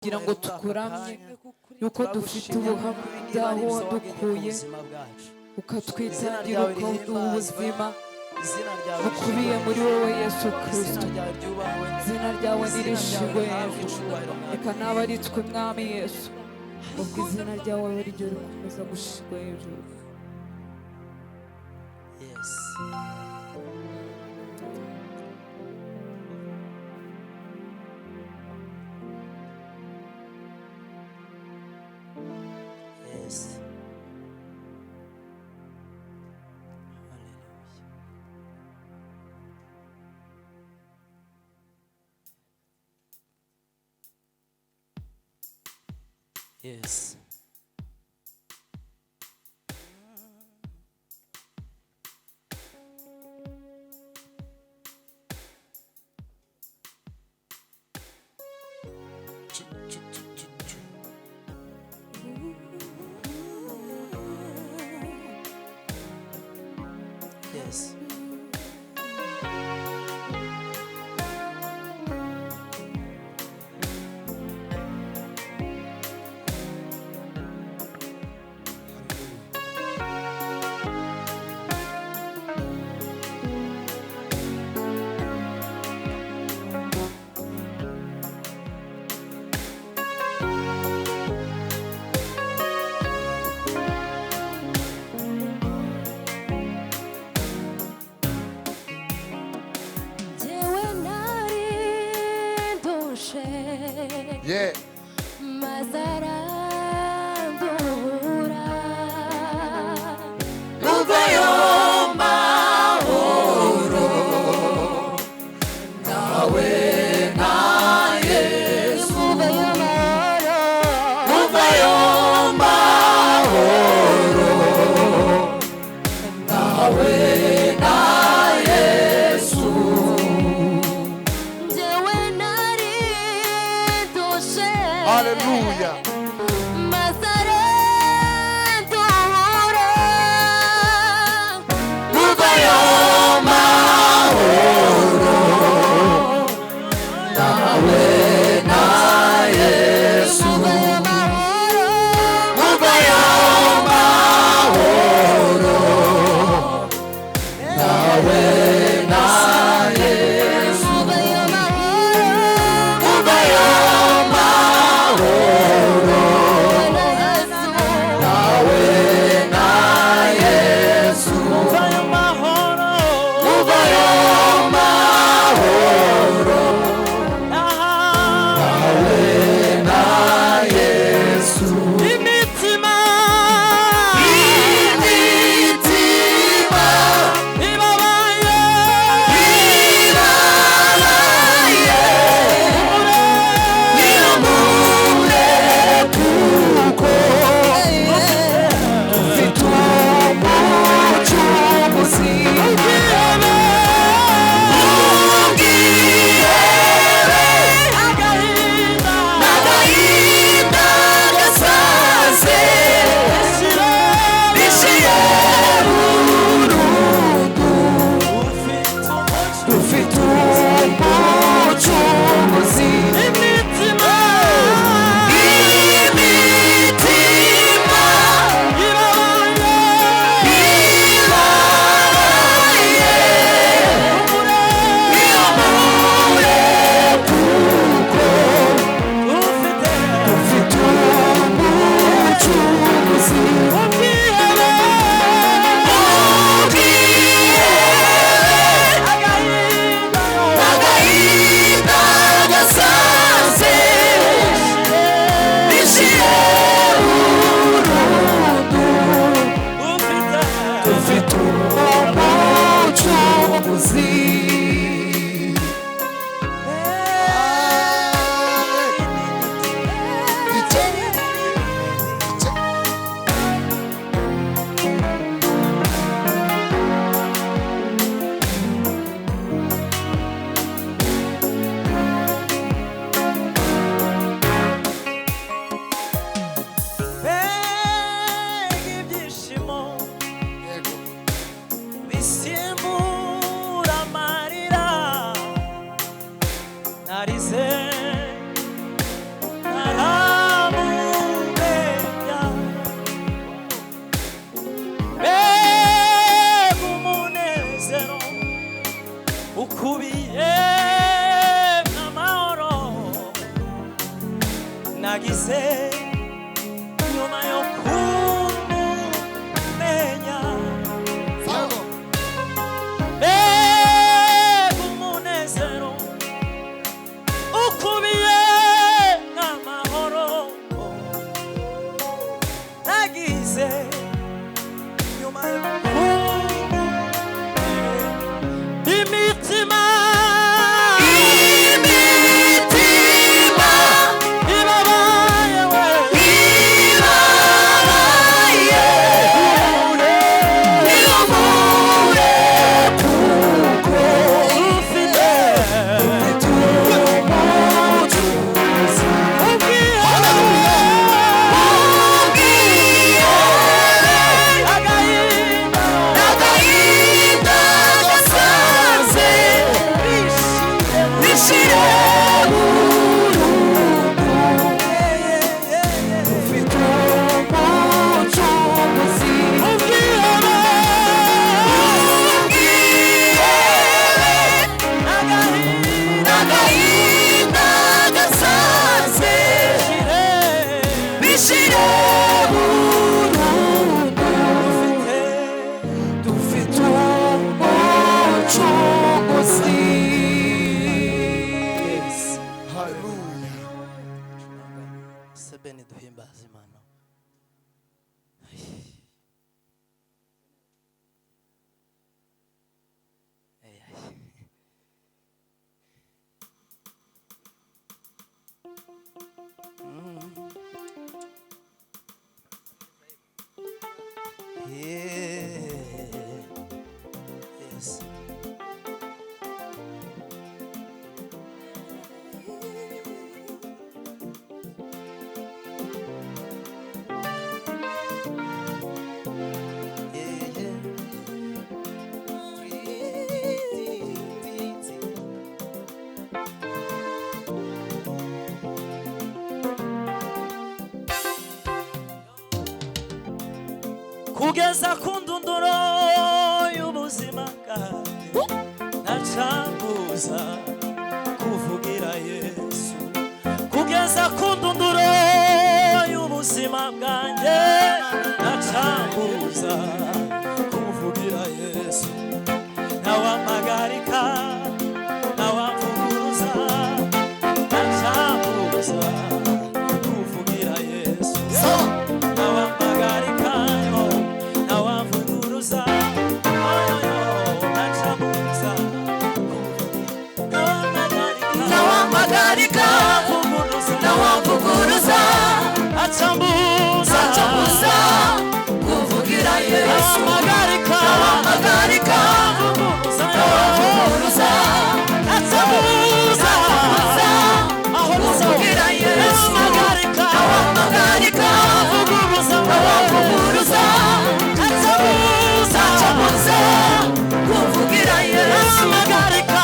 kugira ngo tukuramye yuko dufite ubuhamya bw'aho wadukuye ukatwitangira ukaduha ubuzima bukubiye muri wowe Yesu Kristo. Izina ryawe nirishimwe hejuru, reka nabe ari twe mwami Yesu, ubwo izina ryawe ari ryo rikomeza gushimwa hejuru. Yes. Yes. Hallelujah. Yes. Yes. Yeah. Mazarandura Muvayo mahoro nawe na Yesu. Muvayo mahoro, Muvayo mahoro nawe na Yesu. njyewe nari ndushe. Hallelujah. Mazarandura Muvayo mahoro nawe na Yesu. muvayo mahoro, Muvayo mahoro nawe na Yesu. muvayo mahoro, Muvayo mahoro nawe na Yesu. Muvayo mahoro nagize nyuma yo kumumenya umunezero ukubiye nk'amahoro nagize nyuma yo imitima kugeza ku ndunduro y'ubuzima bwanjye ntacambuza kuvugira Yesu kugeza ku ndunduro y'ubuzima bwanjye ntacambuza kuvugira Yesu ntawamagarika ntawamvuguruza ntacambuza kuvugira Yesu ntawamagarika Achambuza kuvugira Yesu Magarika kuvuguruza Achambuza kuvugira Yesu Magarika kuvuguruza Achambuza kuvugira Yesu Magarika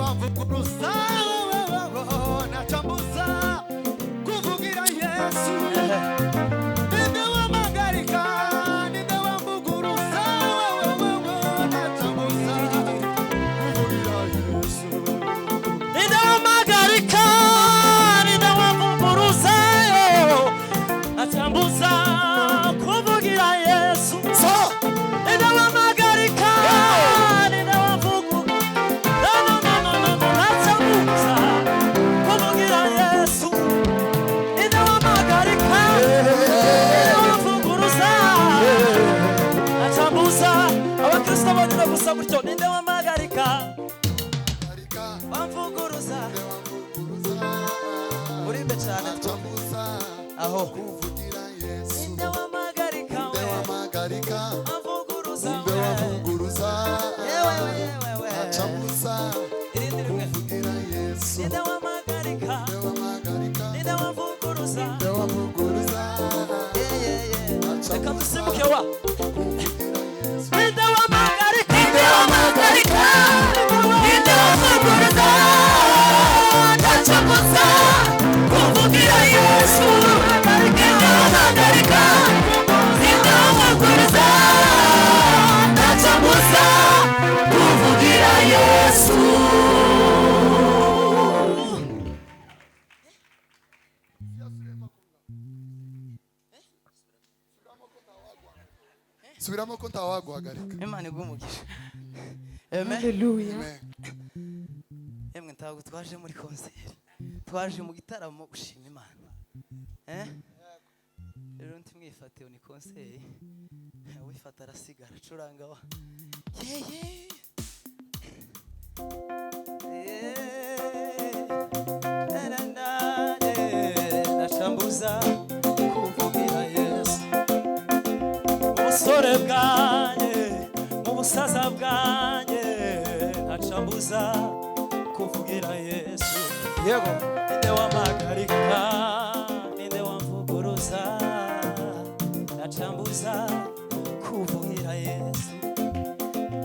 kuvuguruza Magarika aho kuvugira Yesu ninde wamagarika ninde we wamagarika avuguruza ninde we wavuguruza yewe acamuza irindi rimwe kuvugira Yesu ninde wamagarika ninde wamagarika ninde wavuguruza ninde wavuguruza reka dusimbuke wa kuvugira Yesu ninde wamagarika ninde wamagarika ninde wavuguruza ndacamuza kuvugira Yesu ninde wamagarika ninde wavuguruza ndacamuza kuvugira Yesu subiramo ko ntawaguhagarika imana igumugisha amen haleluya amen emwe ntabwo twaje muri konseri twaje mu gitaramo gushima imana rero ntimwifate ni konseri wifata arasigara acuranga wa yeye ndacambuza kuvugira Yesu ubusore bwanjye mu busaza bwanjye ntacambuza kuvugira Yesu yego ninde wamagarika ninde wamvuguruza ntacambuza kuvugira Yesu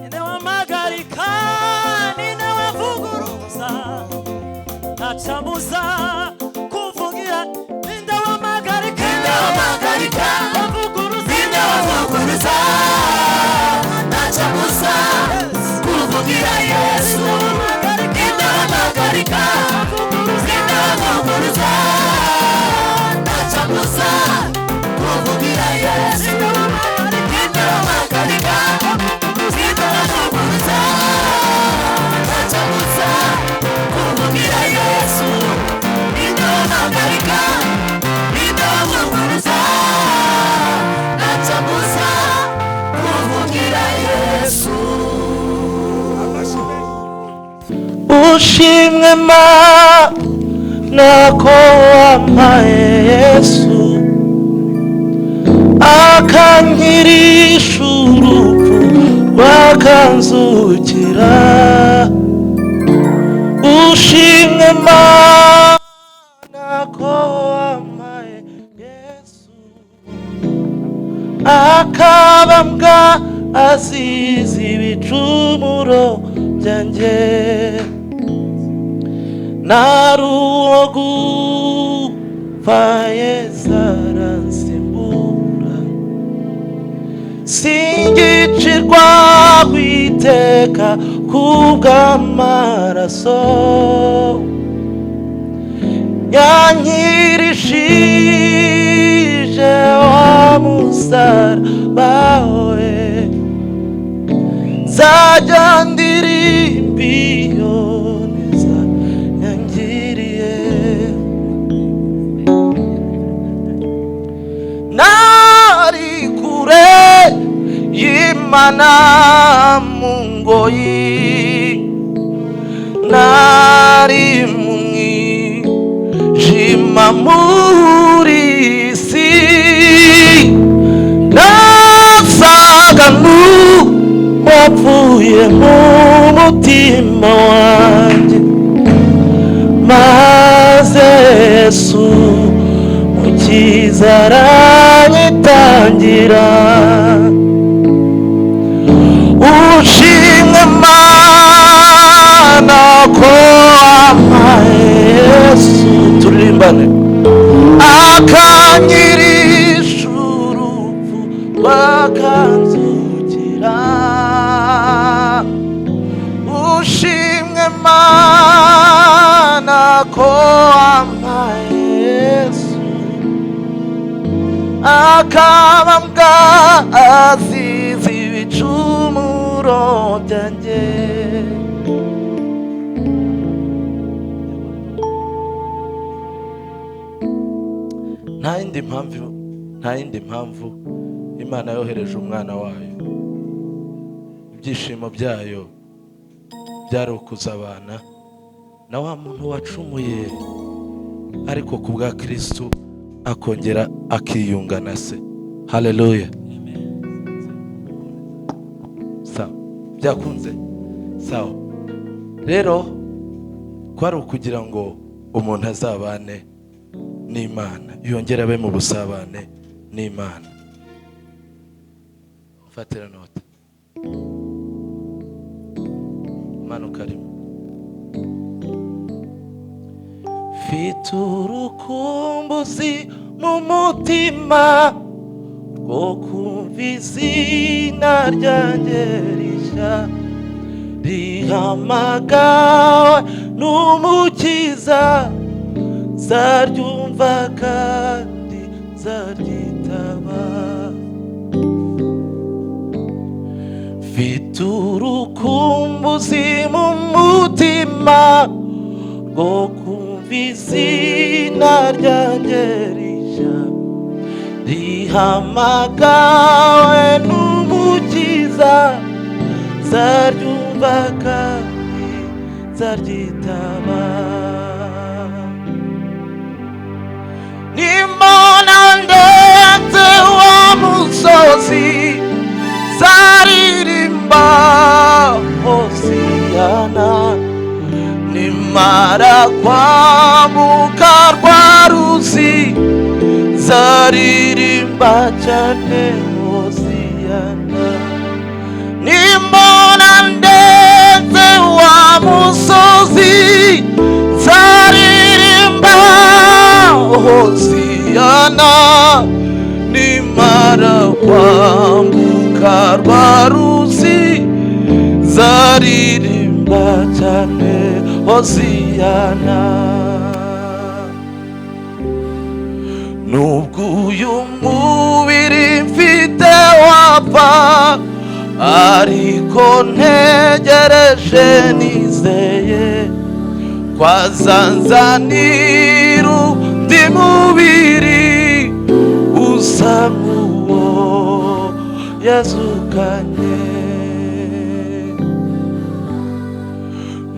ninde wamagarika ninde wamvuguruza ntacambuza kuvugira ninde wamagarika ninde wamagarika wavuguruza ninde wavuguruza ndacamuza kuvugira Yesu ninde wamagarika ninde wavuguruza ndacamuza kuvugira Yesu ninde wamagarika ninde wavuguruza ndacamuza kuvugira Yesu ninde wamagarika ninde wavuguruza ndacamuza kuvugira Yesu ushimwe Mana ko wampaye Yesu akankirisha urupfu rwakanzukira ushimwe Mana ko wampaye Yesu akabambwa azize ibicumuro byanjye naruwo gupfa Yesu aransimbura singicirwa kwiteka kubw'amaraso yankirishije wa musaraba we nzajya ndirimba iyo neza yangiriye nari kure y'Imana mu ngoyi nari mu mwijima muri isi nasaga n'uwapfuye mu mutima wanjye maze Yesu mukiza aranyitangira ushimwe Mana ko wampaye Yesu turirimbane akanyirisha urupfu rwakanzukira ushimwe Mana ko wampaye Yesu akabambwa azize ibicumuro byanjye nta yindi mpamvu Imana yohereje umwana wayo ibyishimo byayo byari ukuzabana na wa muntu wacumuye ariko ku bwa Kristo akongera akiyunga na se. Haleluya. Sawa, byakunze? Sawa. Rero kwari ukugira ngo umuntu azabane n'Imana, yongera abe mu busabane n'Imana. Fatira nota. Manuka rimwe. Mfite urukumbuzi mu mutima rwo kumva izina ryanjye rishya rihamagawe n'Umukiza, zaryumva kandi zaryitaba. Mfite urukumbuzi mu mutima rwo kumva izina ryanjye rishya rihamagawe n'Umukiza, zaryumva kandi zaryitaba. Nimbona ndetse wa musozi, zaririmba hosiyana. Nimara kwambuka rwa ruzi, zaririmba cyane hosiyana. Nimbona ndetse wa musozi, zaririmba hosiyana. Nimara kwambuka rwa ruzi, zaririmba cyane hosiyana. Nubwo uyu mubiri mfite wapfa, ariko ntegereje nizeye kwazanzanira undi mubiri usa nk'uwo yazukanye.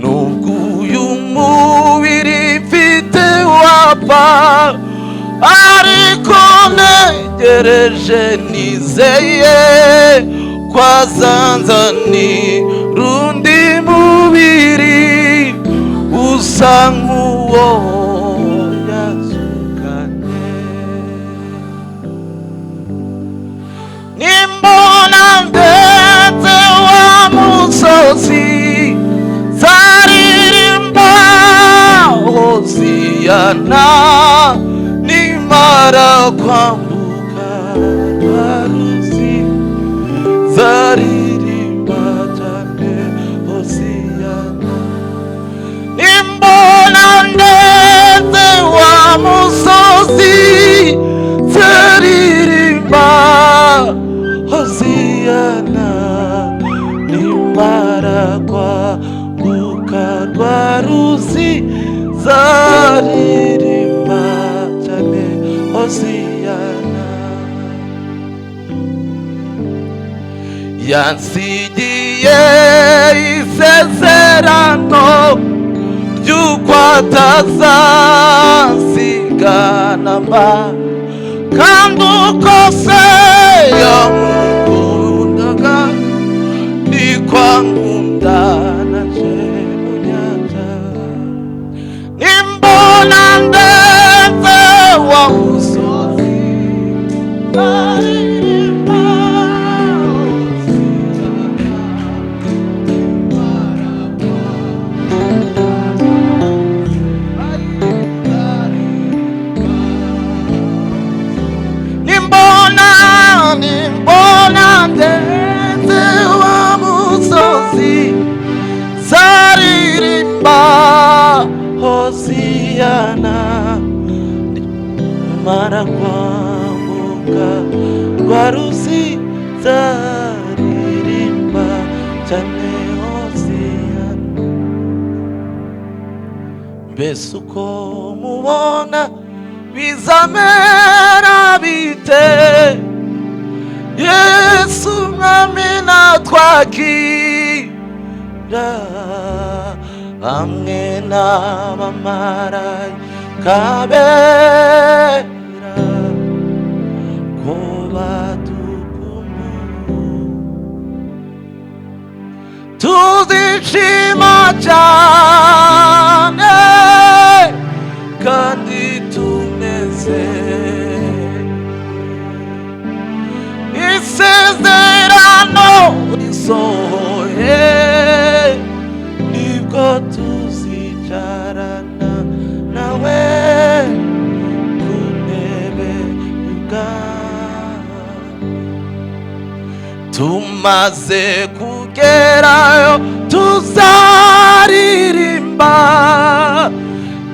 Nubwo uyu mubiri mfite wapfa, ariko ntegereje nizeye kwazanzanira undi mubiri usa nk'uwo yazukanye. Nimbona ndetse wa musozi, zaririmba hosiyana. Nimara kwambuka rwa ruzi, zaririmba cyane hosiyana. Nimbona ndetse wa musozi, zaririmba hosiyana. Nimara kwambuka rwa ruzi, zaririmba cyane hosiyana. Yansigiye isezerano ry'uko atazansigana mba, kandi uko se yamukundaga niko ankundana je mu nyanja. Nimbona ndetse wa musozi, zaririmba nimbona ndetse wa musozi, zaririmba hosiyana. Nimara kwambuka rwa ruzi, zaririmba cyane hosiyana. Mbese uko mubona bizamera bite, Yesu mwami natwakira hamwe n'abamarayika bera. twishima cyane kandi tunezerewe isezerano risohoye nibwo tuzicarana nawe ku ntebe y'ubwami tumaze kugerayo tuzaririmba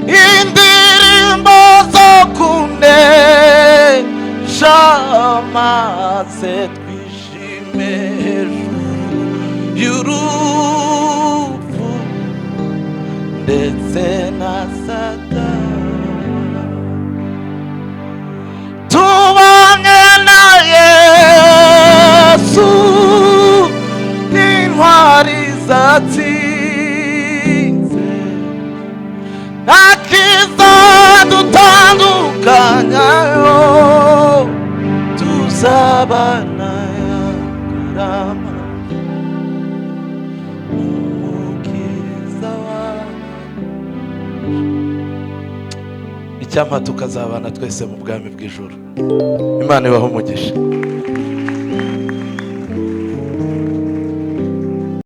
indirimbo zo kunesha maze twishime hejuru y'urupfu ndetse na Satani tubanye na Yesu intwari zatsinze nta kizadutandukanyayo tuzabana yakarama umukiza wacu icyampa tukazabana twese mu bwami bw'ijuru. Imana ibahe umugisha.